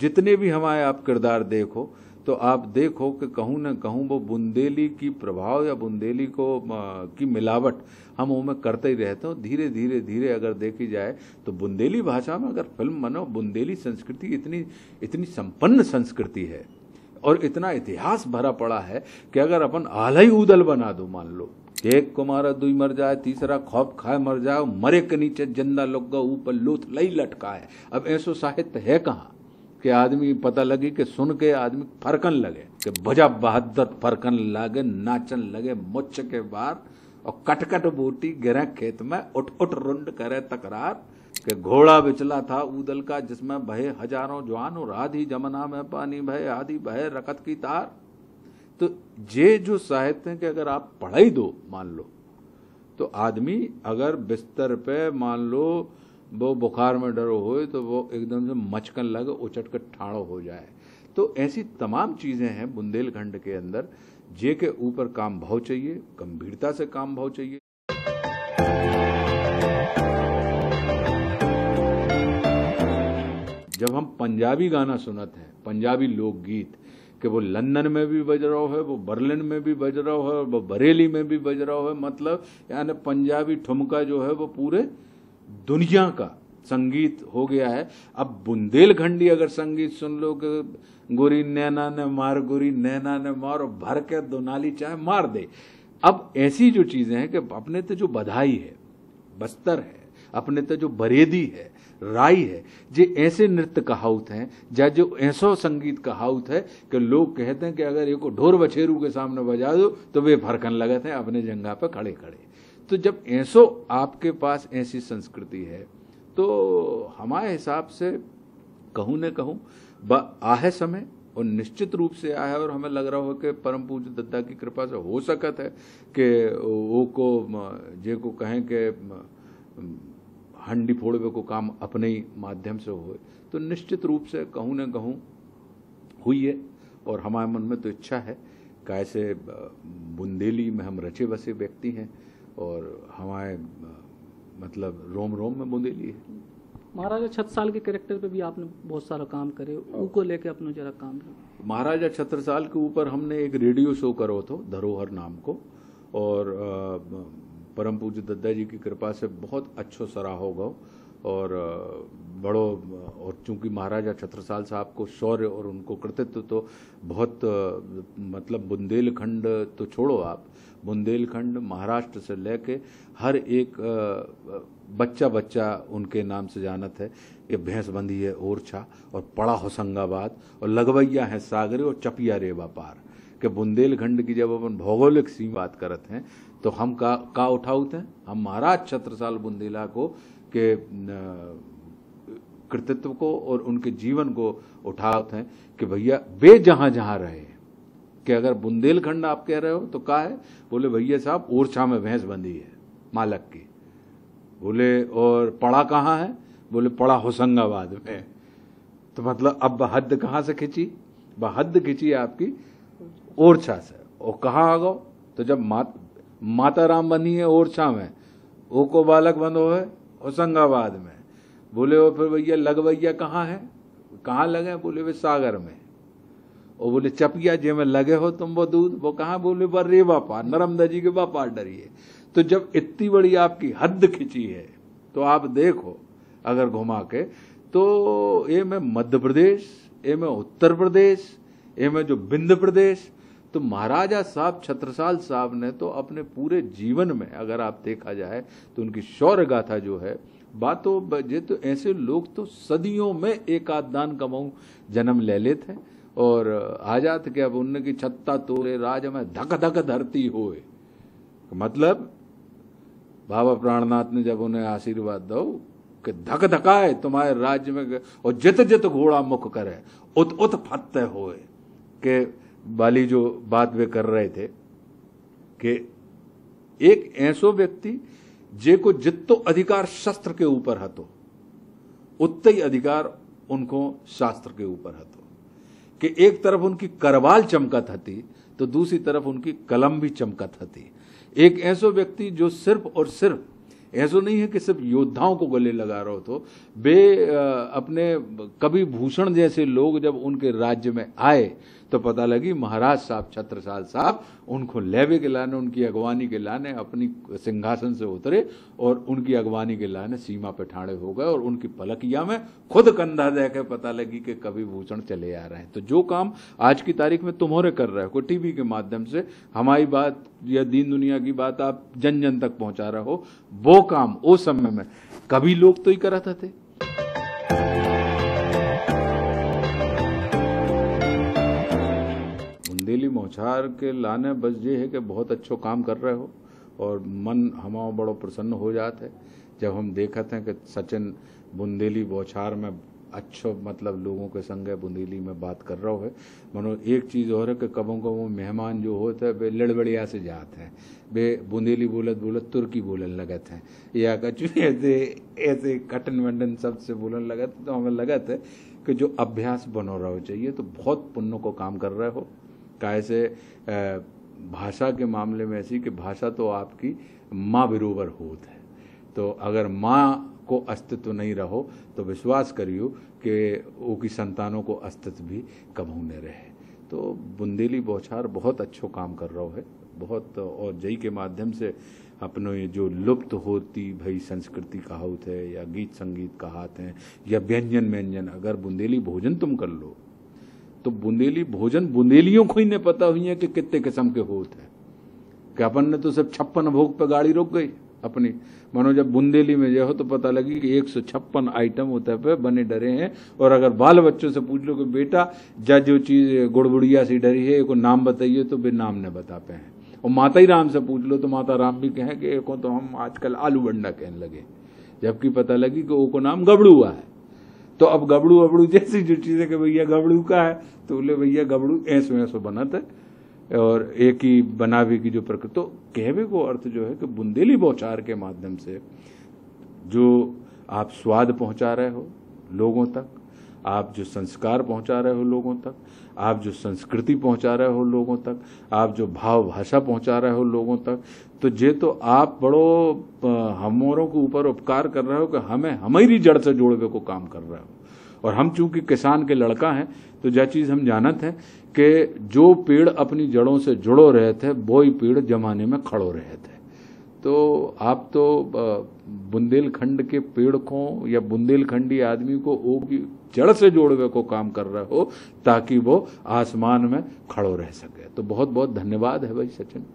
जितने भी हमारे आप किरदार देखो तो आप देखो कि कहूँ न कहूँ वो बुंदेली की प्रभाव या बुंदेली को की मिलावट हम उनमें करते ही रहते हो। धीरे धीरे धीरे अगर देखी जाए तो बुंदेली भाषा में अगर फिल्म बनो, बुंदेली संस्कृति इतनी इतनी संपन्न संस्कृति है और इतना इतिहास भरा पड़ा है कि अगर अपन आला ही उदल बना दो, मान लो एक को मारा दुई मर जाए, तीसरा खौफ खाए मर जाए, मरे के नीचे जिंदा लोग ऊपर लूथ लई लटका है। अब ऐसो साहित्य है कहाँ कि आदमी पता लगे कि सुन के आदमी फरकन लगे कि भजा बहादुर फरकन लगे, नाचन लगे मुच्छ के बार और कटकट बूटी गिरे खेत में, उठ उठ रुंड करे तकरार कि घोड़ा बिचला था ऊदल का जिसमें बहे हजारों जवान और आधी जमना में पानी बहे, आधी बहे रकत की तार। तो ये जो साहित्य है कि अगर आप पढ़ाई दो मान लो तो आदमी अगर बिस्तर पे मान लो वो बुखार में डरो हो तो वो एकदम से मचकन लगे, उचट कर ठाड़ो हो जाए। तो ऐसी तमाम चीजें हैं बुंदेलखंड के अंदर जे के ऊपर काम भाव चाहिए, गंभीरता से काम भाव चाहिए। जब हम पंजाबी गाना सुनते हैं, पंजाबी लोकगीत कि वो लंदन में भी बज रहा है, वो बर्लिन में भी बज रहा है, वो बरेली में भी बज रहा है, मतलब यानी पंजाबी ठुमका जो है वो पूरे दुनिया का संगीत हो गया है। अब बुंदेलखंडी अगर संगीत सुन लो कि गोरी नैना ने मार, गोरी नैना ने मार और भर के दोनाली चाहे मार दे। अब ऐसी जो चीजें हैं कि अपने तो जो बधाई है, बस्तर है, अपने तो जो बरेदी है, राई है, जे ऐसे नृत्य कहावत हैं या जो ऐसो संगीत कहावत है कि लोग कहते हैं कि अगर एक ढोर बछेरू के सामने बजा दो तो वे फरकन लगते हैं अपने जंगा पर खड़े खड़े। तो जब ऐसो आपके पास ऐसी संस्कृति है तो हमारे हिसाब से कहूँ न कहूँ आहे समय और निश्चित रूप से आया है और हमें लग रहा हो कि परम पूज्य दद्दा की कृपा से हो सकत है कि वो को जे को कहें कि हंडी फोड़वे को काम अपने ही माध्यम से हो, तो निश्चित रूप से कहूँ न कहूँ हुई है। और हमारे मन में तो इच्छा है कैसे बुंदेली में हम रचे बसे व्यक्ति हैं और हमारे मतलब रोम रोम में बुंदेली है। महाराजा छत्रसाल के कैरेक्टर पे भी आपने बहुत सारा काम करे, उनको लेके अपने जरा काम। महाराजा छत्रसाल के ऊपर हमने एक रेडियो शो करो तो धरोहर नाम को, और परम पूज्य दद्दा जी की कृपा से बहुत अच्छो सराहो गो और बड़ो। और चूंकि महाराजा छत्रसाल साहब को शौर्य और उनको कृतित्व तो बहुत मतलब बुंदेलखंड तो छोड़ो आप, बुंदेलखंड महाराष्ट्र से लेके हर एक बच्चा बच्चा उनके नाम से जानत है कि भैंस बंधी है ओरछा और पड़ा होशंगाबाद और लगवैया है सागरे और चपिया रेवा पार। कि बुंदेलखंड की जब अपन भौगोलिक सीमा बात करते हैं तो हम का उठाते हैं, हम महाराज छत्रसाल बुंदेला को के कृतित्व को और उनके जीवन को उठाते हैं कि भैया वे जहां जहां रहे कि अगर बुंदेलखंड आप कह रहे हो तो का है, बोले भैया साहब ओरछा में भैंस बंधी है मालक की, बोले और पड़ा कहाँ है, बोले पड़ा होशंगाबाद में। तो मतलब अब हद कहाँ से खिंची, हद खिंची आपकी ओरछा से। और कहाँ आ गो तो जब माता राम बनी है ओरछा में, ओ को बालक बंधो है होशंगाबाद में, बोले और फिर भैया लगवैया कहाँ है, कहाँ लगे, बोले वे सागर में। और बोले चपिया जे में लगे हो तुम वो दूध, वो कहाँ, बोले बर रेवा पार नर्मदा जी के बापार डरिए। तो जब इतनी बड़ी आपकी हद खिंची है तो आप देखो अगर घुमा के तो ये में मध्य प्रदेश, ये में उत्तर प्रदेश, ये में जो विंध्य प्रदेश। तो महाराजा साहब छत्रसाल साहब ने तो अपने पूरे जीवन में अगर आप देखा जाए तो उनकी शौर्य गाथा जो है बातों बजे तो ऐसे लोग तो सदियों में एक आध दान कमाऊं जन्म ले लेते हैं और आ जाते कि अब उनकी छत्ता तोरे राज में धक धक धरती होए। मतलब बाबा प्राणनाथ ने जब उन्हें आशीर्वाद दो कि धक धकाए तुम्हारे राज्य में और जित जित घोड़ा मुख करे उत उत फत्ते होए। के वाली जो बात वे कर रहे थे कि एक ऐसो व्यक्ति जे को जितो अधिकार शस्त्र के ऊपर हतो उतने ही अधिकार उनको शास्त्र के ऊपर हतो। कि एक तरफ उनकी करवाल चमकत हती तो दूसरी तरफ उनकी कलम भी चमकत हती। एक ऐसो व्यक्ति जो सिर्फ और सिर्फ ऐसा नहीं है कि सिर्फ योद्धाओं को गले लगा रहे हो। तो वे अपने कवि भूषण जैसे लोग जब उनके राज्य में आए तो पता लगी महाराज साहब छत्रसाल साहब उनको लेवे के लाने, उनकी अगवानी के लाने अपनी सिंहासन से उतरे और उनकी अगवानी के लाने सीमा पे ठाड़े हो गए और उनकी पलकिया में खुद कंधा दे के पता लगी कि कवि भूषण चले आ रहे हैं। तो जो काम आज की तारीख में तुम्हारे कर रहे हो, कोई टीवी के माध्यम से हमारी बात या दीन दुनिया की बात आप जन जन तक पहुंचा रहे हो, वो काम उस समय में कभी लोग तो ही कराते थे। बुंदेली बौछार के लाने बस ये है कि बहुत अच्छो काम कर रहे हो और मन हमारा बड़ो प्रसन्न हो जाता है जब हम देखते हैं कि सचिन बुंदेली बौछार में अच्छो मतलब लोगों के संग बुंदेली में बात कर रहा है। मनो एक चीज़ और है कि कबों को वो मेहमान जो होते हैं वे लड़बड़िया से जाते हैं, वे बुंदेली बोलत बोलत तुर्की बोलन लगत हैं या कछु ऐसे कटन वंडन शब्द से बोलन लगत। तो हमें लगत है कि जो अभ्यास बनो रहो चाहिए, तो बहुत पुण्य को काम कर रहे हो। कैसे भाषा के मामले में ऐसी कि भाषा तो आपकी माँ बरोबर होत है, तो अगर माँ को अस्तित्व नहीं रहो तो विश्वास करियो कि वो की संतानों को अस्तित्व भी कबहू न रहे। तो बुंदेली बौछार बहुत अच्छो काम कर रहा है बहुत, और जई के माध्यम से अपनो ये जो लुप्त होती भाई संस्कृति कहावत है या गीत संगीत कहात हैं या व्यंजन, अगर बुंदेली भोजन तुम कर लो तो बुंदेली भोजन बुंदेलियों को ही नहीं पता हुई है कि कितने किस्म के होते हैं। कि अपन ने तो सिर्फ 56 भोग पे गाड़ी रोक गई अपनी, मानो जब बुंदेली में जो हो तो पता लगी कि 156 आइटम होते पे बने डरे हैं। और अगर बाल बच्चों से पूछ लो कि बेटा जो चीज़ गुड़बुड़िया सी डरी है को नाम बताइए तो वे नाम न बता पे हैं। और माता ही राम से पूछ लो तो माता राम भी कहें कि एको तो हम आजकल आलू बंडा कहने लगे, जबकि पता लगी कि वो को नाम गबड़ुआ है। तो अब गबड़ू अबड़ू जैसी जो चीज़ है कि भैया गबड़ू का है तो बोले भैया गबड़ू ऐसो बनत है और एक ही बनावे की जो प्रकृति। तो कहवे को अर्थ जो है कि बुंदेली बौछार के माध्यम से जो आप स्वाद पहुंचा रहे हो लोगों तक, आप जो संस्कार पहुंचा रहे हो लोगों तक, आप जो संस्कृति पहुंचा रहे हो लोगों तक, आप जो भाव भाषा पहुंचा रहे हो लोगों तक, तो जे तो आप बड़ो हमोरों के ऊपर उपकार कर रहे हो कि हमें हमारी जड़ से जोड़वे को काम कर रहे हो। और हम चूंकि किसान के लड़का हैं तो जो चीज़ हम जानत हैं कि जो पेड़ अपनी जड़ों से जुड़ो रहे थे वो ही पेड़ जमाने में खड़ो रहे थे। तो आप तो बुंदेलखंड के पेड़ को या बुंदेलखंडी आदमी को वो की जड़ से जोड़वे को काम कर रहे हो ताकि वो आसमान में खड़ो रह सके। तो बहुत बहुत धन्यवाद है भाई Sachin.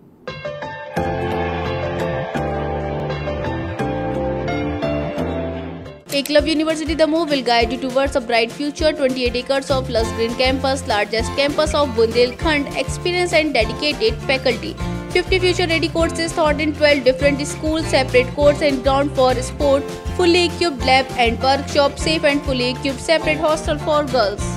Eklavya University Damoh will guide you towards a bright future. 28 acres of lush green campus, largest campus of Bundelkhand, experienced and dedicated faculty. 50 future-ready courses taught in 12 different schools, separate courts and ground for sport, fully equipped lab and workshop, safe and fully equipped separate hostel for girls.